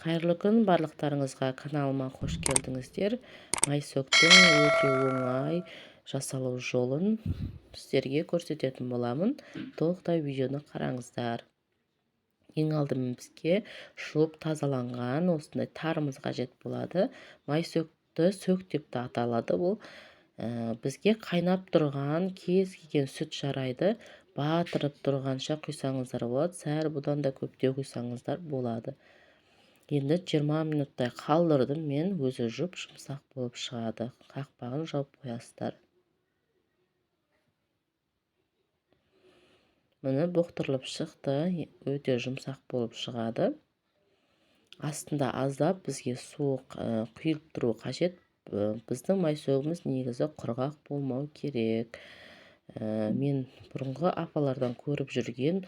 Қайырлы күн барлықтарыңызға, каналыма қош келдіңіздер. Майсөктің өте оңай жасалу жолын сіздерге көрсететін боламын. Толықтай видеоны қараңыздар. Ең алдымен бізге жуып тазаланған осындай тарымыз қажет болады. Майсөкті сөк деп те аталады. Бұл бізге қайнап тұрған кез келген сүт жарайды. Батырып тұрғанша құйсаңыздар болады. Сәл бұдан да көптеу құйсаңыздар болады. Енді 20 минуттай қалдырдым мен, өзі жұмсақ болып шығады. Қақпағын жауып қоясыздар. Міне бұқтырылып шықты, өте жұмсақ болып шығады. Астында аздап бізге суық құйылып тұру қажет. Біздің майсөгіміз негізі құрғақ болмау керек. Мен бұрынғы апалардан көріп жүрген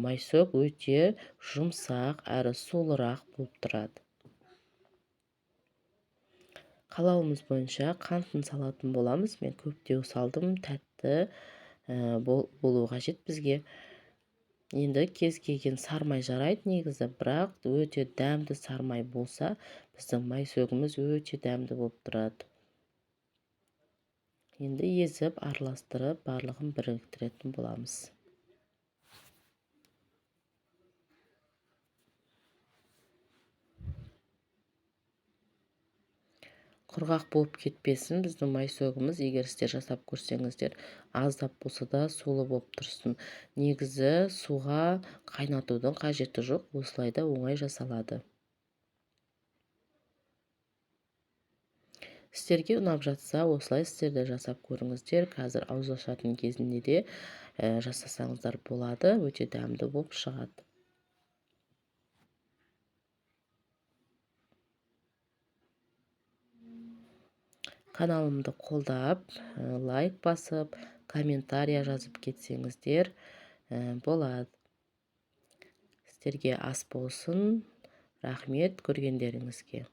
майсөк өте жұмсақ әрі солырақ болып тұрады. Қалауымыз бойынша қантын салатын боламыз. Мен көптеу салдым, тәтті болу қажет бізге. Енді кез келген сармай жарайды негізі, бірақ өте дәмді сармай болса, біздің майсөгіміз өте дәмді болып тұрады. Енді езіп, араластырып, барлығын біріктіретін боламыз. Құрғақ болып кетпесін біздің майсөгіміз, егер сіздер жасап көрсеңіздер, аздап болса да сулы болып тұрсын. Негізі суға қайнатудың қажеті жоқ, осылайда оңай жасалады. Сіздерге ұнап жатса, осылай сіздер де жасап көріңіздер. Қазір ауыз ашатын кезінде де жасасаңыздар болады, өте дәмді болып шығады. Каналымды қолдап, лайк басып, комментария жазып кетсеңіздер болады. Сіздерге ас болсын. Рахмет көргендеріңізге.